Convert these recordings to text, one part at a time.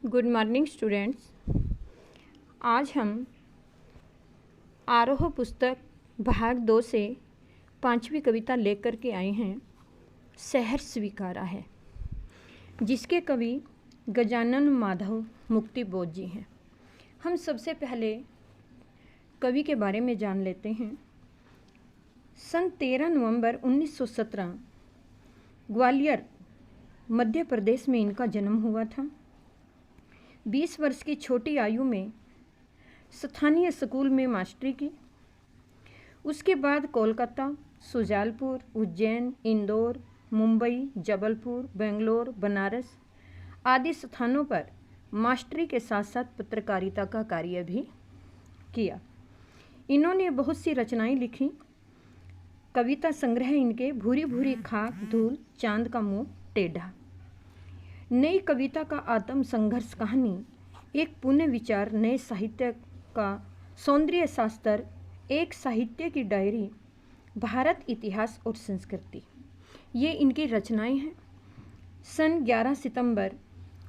Good morning students. आज हम आरोह पुस्तक भाग 2 से 5वीं कविता लेकर के आए हैं। शहर स्वीकारा है, जिसके कवि गजानन माधव मुक्तिबोध जी हैं। हम सबसे पहले कवि के बारे में जान लेते हैं। सन 13 नवंबर 1917 ग्वालियर मध्य प्रदेश में इनका जन्म हुआ था। 20 वर्ष की छोटी आयु में स्थानीय स्कूल में मास्टरी की। उसके बाद कोलकाता, शुजालपुर, उज्जैन, इंदौर, मुंबई, जबलपुर, बेंगलोर, बनारस आदि स्थानों पर मास्टरी के साथ साथ पत्रकारिता का कार्य भी किया। इन्होंने बहुत सी रचनाएं लिखी। कविता संग्रह इनके भूरी भूरी खाक, धूल, चांद का मुंह टेढ़ा। नई कविता का आत्म संघर्ष कहानी, एक पुण्य विचार, नए साहित्य का सौंदर्य शास्त्र, एक साहित्य की डायरी, भारत इतिहास और संस्कृति, ये इनकी रचनाएं हैं। सन 11 सितंबर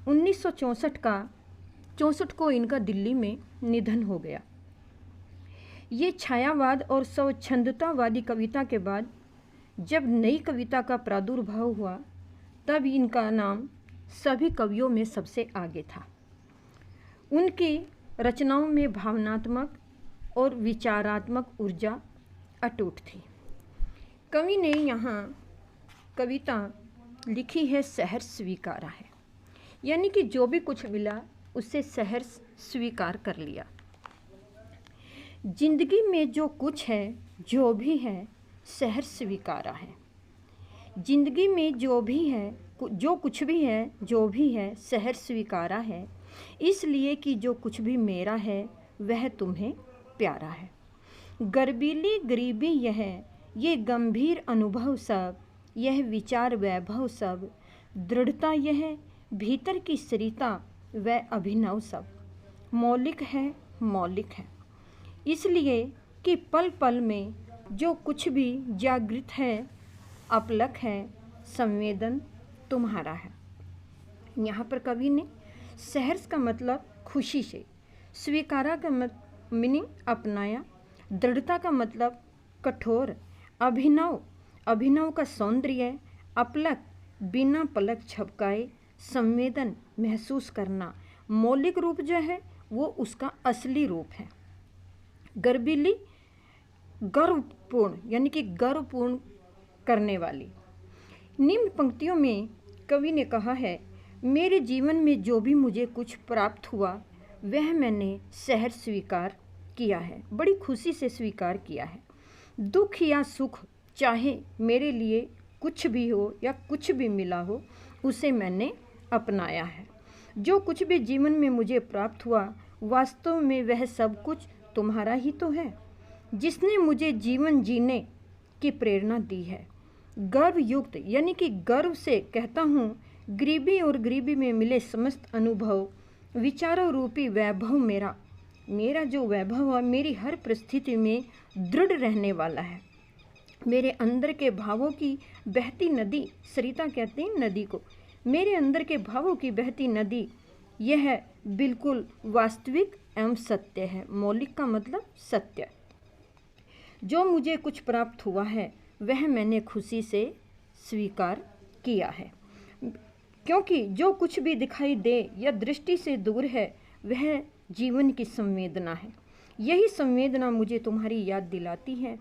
1964 को इनका दिल्ली में निधन हो गया। ये छायावाद और स्वच्छंदतावादी कविता के बाद जब नई कविता का प्रादुर्भाव हुआ, तब इनका नाम सभी कवियों में सबसे आगे था। उनकी रचनाओं में भावनात्मक और विचारात्मक ऊर्जा अटूट थी। कवि ने यहाँ कविता लिखी है, शहर स्वीकारा है, यानी कि जो भी कुछ मिला उससे शहर स्वीकार कर लिया। जिंदगी में जो कुछ है, जो भी है, शहर स्वीकारा है। जिंदगी में जो भी है, जो कुछ भी है, जो भी है, शहर स्वीकारा है, इसलिए कि जो कुछ भी मेरा है वह तुम्हें प्यारा है। गर्बीली गरीबी ये गंभीर अनुभव सब, यह विचार वैभव सब, दृढ़ता यह भीतर की सरिता व अभिनव सब, मौलिक है, मौलिक है, इसलिए कि पल पल में जो कुछ भी जागृत है, अपलक है, संवेदन तुम्हारा है। यहाँ पर कवि ने शहर का मतलब खुशी से, स्वीकारा का मीनिंग अपनाया, दृढ़ता का मतलब कठोर, अभिनव का सौंदर्य, अपलक बिना पलक झपकाए, संवेदन महसूस करना, मौलिक रूप जो है वो उसका असली रूप है। गर्बीली गर्वपूर्ण, यानी कि गर्वपूर्ण करने वाली। निम्न पंक्तियों में कवि ने कहा है, मेरे जीवन में जो भी मुझे कुछ प्राप्त हुआ वह मैंने शहर स्वीकार किया है, बड़ी खुशी से स्वीकार किया है। दुख या सुख, चाहे मेरे लिए कुछ भी हो या कुछ भी मिला हो, उसे मैंने अपनाया है। जो कुछ भी जीवन में मुझे प्राप्त हुआ, वास्तव में वह सब कुछ तुम्हारा ही तो है, जिसने मुझे जीवन जीने की प्रेरणा दी है। गर्व युक्त, यानी कि गर्व से कहता हूँ, गरीबी और गरीबी में मिले समस्त अनुभव, विचारों रूपी वैभव मेरा जो वैभव है, मेरी हर परिस्थिति में दृढ़ रहने वाला है। मेरे अंदर के भावों की बहती नदी, सरिता कहते हैं नदी को, मेरे अंदर के भावों की बहती नदी, यह बिल्कुल वास्तविक एवं सत्य है। मौलिक का मतलब सत्य। जो मुझे कुछ प्राप्त हुआ है वह मैंने खुशी से स्वीकार किया है, क्योंकि जो कुछ भी दिखाई दे या दृष्टि से दूर है वह जीवन की संवेदना है। यही संवेदना मुझे तुम्हारी याद दिलाती है।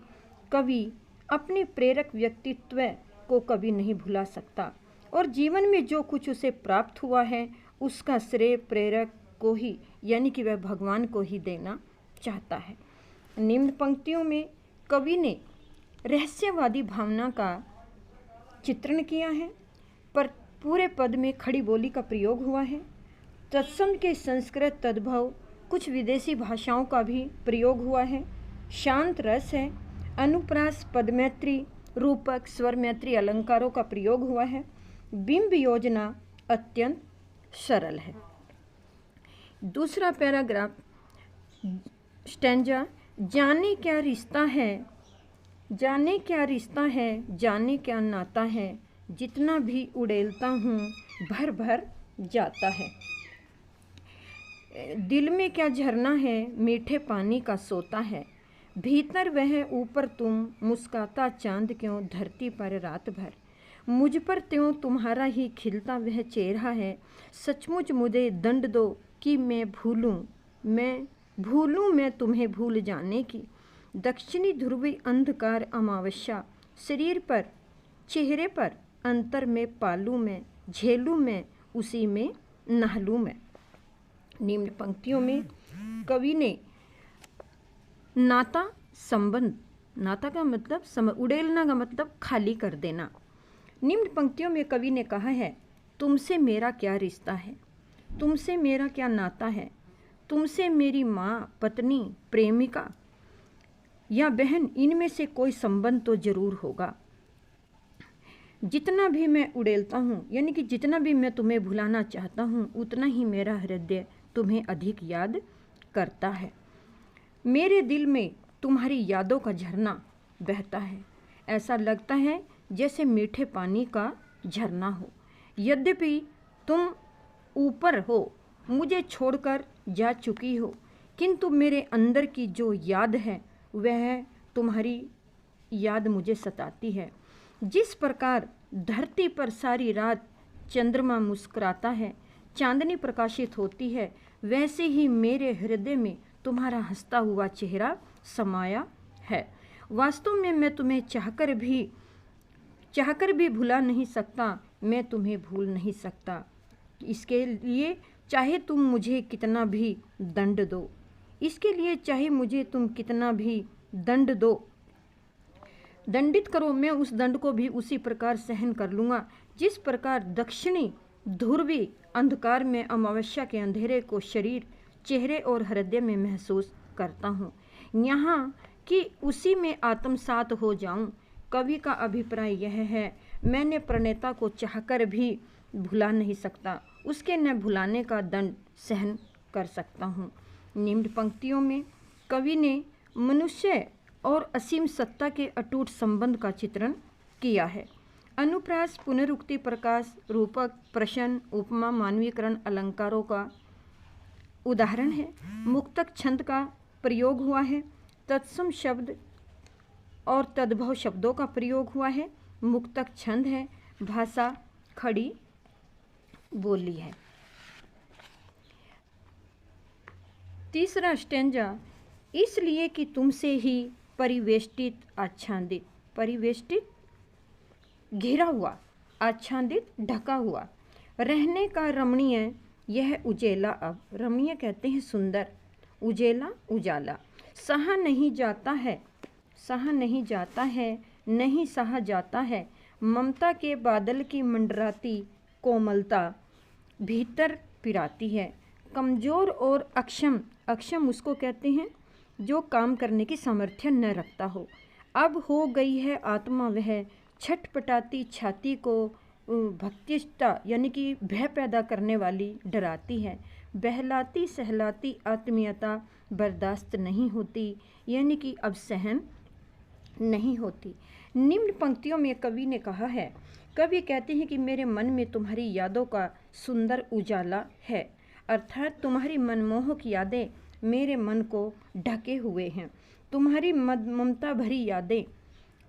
कवि अपने प्रेरक व्यक्तित्व को कभी नहीं भुला सकता और जीवन में जो कुछ उसे प्राप्त हुआ है उसका श्रेय प्रेरक को ही, यानी कि वह भगवान को ही देना चाहता है। निम्न पंक्तियों में कवि ने रहस्यवादी भावना का चित्रण किया है, पर पूरे पद में खड़ी बोली का प्रयोग हुआ है। तत्सम के संस्कृत तद्भव कुछ विदेशी भाषाओं का भी प्रयोग हुआ है। शांत रस है, अनुप्रास, पदमैत्री, रूपक, स्वरमैत्री अलंकारों का प्रयोग हुआ है। बिंब योजना अत्यंत सरल है। दूसरा पैराग्राफ, स्टैंजा, जाने क्या रिश्ता है, जाने क्या रिश्ता है, जाने क्या नाता है, जितना भी उड़ेलता हूँ भर भर जाता है। दिल में क्या झरना है, मीठे पानी का सोता है, भीतर वह ऊपर तुम, मुस्काता चांद क्यों धरती पर रात भर, मुझ पर त्यों तुम्हारा ही खिलता वह चेहरा है, सचमुच मुझे दंड दो कि मैं भूलूं मैं तुम्हें भूल जाने की, दक्षिणी ध्रुवी अंधकार अमावस्या, शरीर पर चेहरे पर अंतर में पालूं मैं, झेलूं मैं उसी में नहलूं मैं। निम्न पंक्तियों में कवि ने नाता संबंध, नाता का मतलब उड़ेलना का मतलब खाली कर देना। निम्न पंक्तियों में कवि ने कहा है, तुमसे मेरा क्या रिश्ता है, तुमसे मेरा क्या नाता है, तुमसे मेरी माँ, पत्नी, प्रेमिका या बहन, इनमें से कोई संबंध तो जरूर होगा। जितना भी मैं उड़ेलता हूँ, यानी कि जितना भी मैं तुम्हें भुलाना चाहता हूँ, उतना ही मेरा हृदय तुम्हें अधिक याद करता है। मेरे दिल में तुम्हारी यादों का झरना बहता है, ऐसा लगता है जैसे मीठे पानी का झरना हो। यद्यपि तुम ऊपर हो, मुझे छोड़कर जा चुकी हो, किंतु मेरे अंदर की जो याद है वह तुम्हारी याद मुझे सताती है। जिस प्रकार धरती पर सारी रात चंद्रमा मुस्कुराता है, चांदनी प्रकाशित होती है, वैसे ही मेरे हृदय में तुम्हारा हंसता हुआ चेहरा समाया है। वास्तव में मैं तुम्हें चाहकर भी भुला नहीं सकता, मैं तुम्हें भूल नहीं सकता। इसके लिए चाहे तुम मुझे कितना भी दंड दो, इसके लिए चाहे मुझे तुम कितना भी दंड दो, दंडित करो, मैं उस दंड को भी उसी प्रकार सहन कर लूँगा जिस प्रकार दक्षिणी ध्रुवी अंधकार में अमावस्या के अंधेरे को शरीर, चेहरे और हृदय में महसूस करता हूँ। यहाँ कि उसी में आत्मसात हो जाऊँ। कवि का अभिप्राय यह है, मैंने प्रणेता को चाहकर भी भुला नहीं सकता, उसके न भुलाने का दंड सहन कर सकता हूँ। निम्न पंक्तियों में कवि ने मनुष्य और असीम सत्ता के अटूट संबंध का चित्रण किया है। अनुप्रास, पुनरुक्ति, प्रकाश, रूपक, प्रश्न, उपमा, मानवीकरण अलंकारों का उदाहरण है। मुक्तक छंद का प्रयोग हुआ है। तत्सम शब्द और तद्भव शब्दों का प्रयोग हुआ है। मुक्तक छंद है, भाषा खड़ी बोली है। तीसरा स्टेंजा, इसलिए कि तुमसे ही परिवेष्टित, आच्छादित, परिवेष्टित घिरा हुआ, आच्छादित ढका हुआ, रहने का रमणीय यह उजेला, अब रमणीय कहते हैं सुंदर, उजेला उजाला, सहा नहीं जाता है, सहा नहीं जाता है, नहीं सहा जाता है, ममता के बादल की मंडराती कोमलता भीतर पिराती है। कमजोर और अक्षम, अक्षम उसको कहते हैं जो काम करने की सामर्थ्य न रखता हो। अब हो गई है आत्मा वह छटपटाती छाती को भक्तिष्ठता यानी कि भय पैदा करने वाली डराती है। बहलाती सहलाती आत्मीयता बर्दाश्त नहीं होती, यानी कि अब सहन नहीं होती। निम्न पंक्तियों में कवि ने कहा है, कवि कहते हैं कि मेरे मन में तुम्हारी यादों का सुंदर उजाला है, अर्थात तुम्हारी मनमोहक यादें मेरे मन को ढके हुए हैं। तुम्हारी ममता भरी यादें,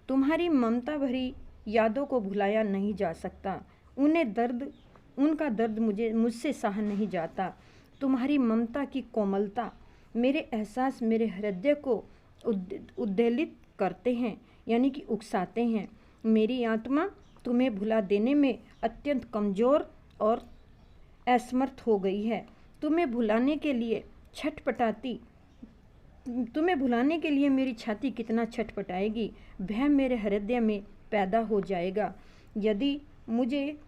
तुम्हारी ममता भरी यादों को भुलाया नहीं जा सकता। उनका दर्द मुझसे सहा नहीं जाता। तुम्हारी ममता की कोमलता मेरे एहसास, मेरे हृदय को उद्वेलित करते हैं, यानी कि उकसाते हैं। मेरी आत्मा तुम्हें भुला देने में अत्यंत कमज़ोर और असमर्थ हो गई है। तुम्हें भुलाने के लिए मेरी छाती कितना छटपटाएगी, भय मेरे हृदय में पैदा हो जाएगा। यदि मुझे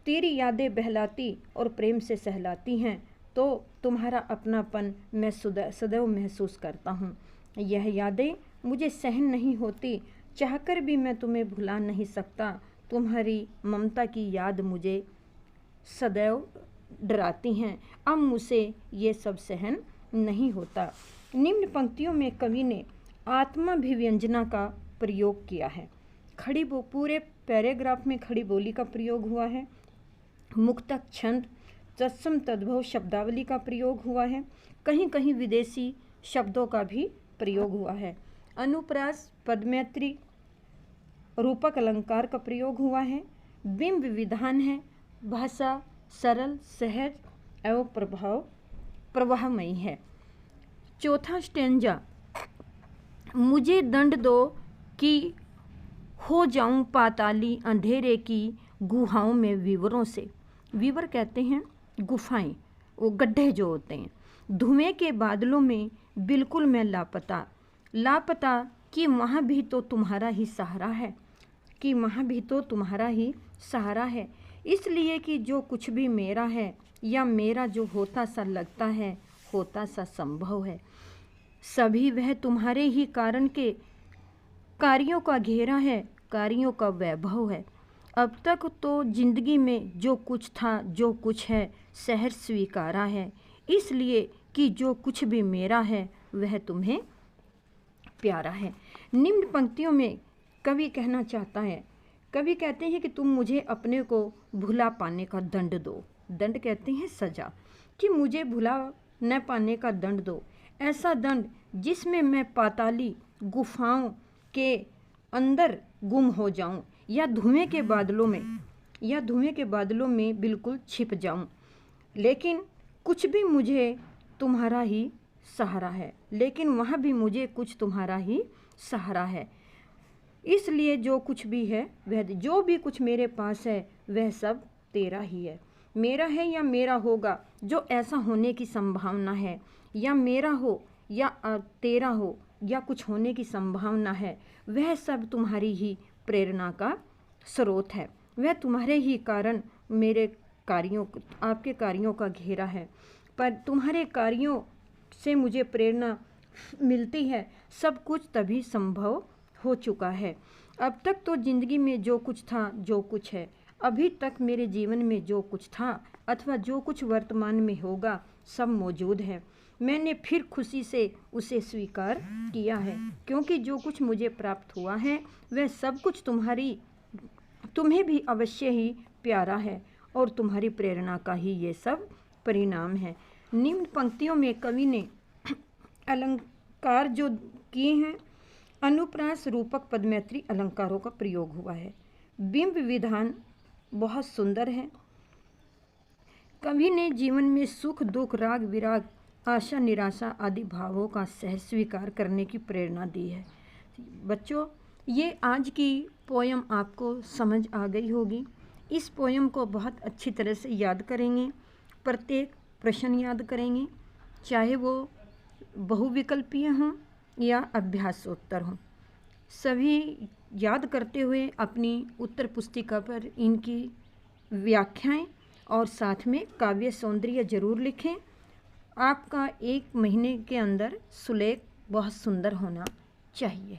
तेरी यादें बहलाती और प्रेम से सहलाती हैं तो तुम्हारा अपनापन मैं सदैव महसूस करता हूँ। यह यादें मुझे सहन नहीं होती, चाहकर भी मैं तुम्हें भुला नहीं सकता। तुम्हारी ममता की याद मुझे सदैव डराती हैं, अब मुझसे ये सब सहन नहीं होता। निम्न पंक्तियों में कवि ने आत्माभिव्यंजना का प्रयोग किया है। पूरे पैराग्राफ में खड़ी बोली का प्रयोग हुआ है। मुक्तक छंद, तत्सम तद्भव शब्दावली का प्रयोग हुआ है। कहीं कहीं विदेशी शब्दों का भी प्रयोग हुआ है। अनुप्रास, पदमैत्री, रूपक अलंकार का प्रयोग हुआ है। बिंब विधान है। भाषा सरल, सहज एवं प्रवाहमयी है। चौथा स्टेंजा, मुझे दंड दो कि हो जाऊं पाताली अंधेरे की गुहाओं में विवरों से। विवर कहते हैं गुफाएं, वो गड्ढे जो होते हैं। धुएं के बादलों में बिल्कुल मैं लापता, लापता कि वहाँ भी तो तुम्हारा ही सहारा है, कि वहाँ भी तो तुम्हारा ही सहारा है। इसलिए कि जो कुछ भी मेरा है या मेरा जो होता सा लगता है, होता सा संभव है, सभी वह तुम्हारे ही कारण के कार्यों का घेरा है, कार्यों का वैभव है। अब तक तो जिंदगी में जो कुछ था, जो कुछ है, सहज स्वीकारा है। इसलिए कि जो कुछ भी मेरा है वह तुम्हें प्यारा है। निम्न पंक्तियों में कवि कहना चाहता है, कवि कहते हैं कि तुम मुझे अपने को भुला पाने का दंड दो। दंड कहते हैं सजा, कि मुझे भुला न पाने का दंड दो। ऐसा दंड जिसमें मैं पाताली गुफाओं के अंदर गुम हो जाऊं, या धुएं के बादलों में बिल्कुल छिप जाऊं। लेकिन कुछ भी मुझे तुम्हारा ही सहारा है, लेकिन वहाँ भी मुझे कुछ तुम्हारा ही सहारा है। इसलिए जो कुछ भी है वह, जो भी कुछ मेरे पास है वह सब तेरा ही है। मेरा है या मेरा होगा, जो ऐसा होने की संभावना है, या मेरा हो या तेरा हो या कुछ होने की संभावना है, वह सब तुम्हारी ही प्रेरणा का स्रोत है। वह तुम्हारे ही कारण मेरे कार्यों, आपके कार्यों का घेरा है। पर तुम्हारे कार्यों से मुझे प्रेरणा मिलती है। सब कुछ तभी संभव हो चुका है। अब तक तो जिंदगी में जो कुछ था, जो कुछ है, अभी तक मेरे जीवन में जो कुछ था अथवा जो कुछ वर्तमान में होगा, सब मौजूद है। मैंने फिर खुशी से उसे स्वीकार किया है, क्योंकि जो कुछ मुझे प्राप्त हुआ है वह सब कुछ तुम्हें भी अवश्य ही प्यारा है, और तुम्हारी प्रेरणा का ही ये सब परिणाम है। निम्न पंक्तियों में कवि ने अलंकार जो किए हैं, अनुप्रास, रूपक, पदमैत्री अलंकारों का प्रयोग हुआ है। बिंब विधान बहुत सुंदर है। कवि ने जीवन में सुख दुख, राग विराग, आशा निराशा आदि भावों का सहज स्वीकार करने की प्रेरणा दी है। बच्चों, ये आज की पोयम आपको समझ आ गई होगी। इस पोयम को बहुत अच्छी तरह से याद करेंगे, प्रत्येक प्रश्न याद करेंगे, चाहे वो बहुविकल्पीय हों या अभ्यासोत्तर हों। सभी याद करते हुए अपनी उत्तर पुस्तिका पर इनकी व्याख्याएं और साथ में काव्य सौंदर्य जरूर लिखें। आपका 1 महीने के अंदर सुलेख बहुत सुंदर होना चाहिए।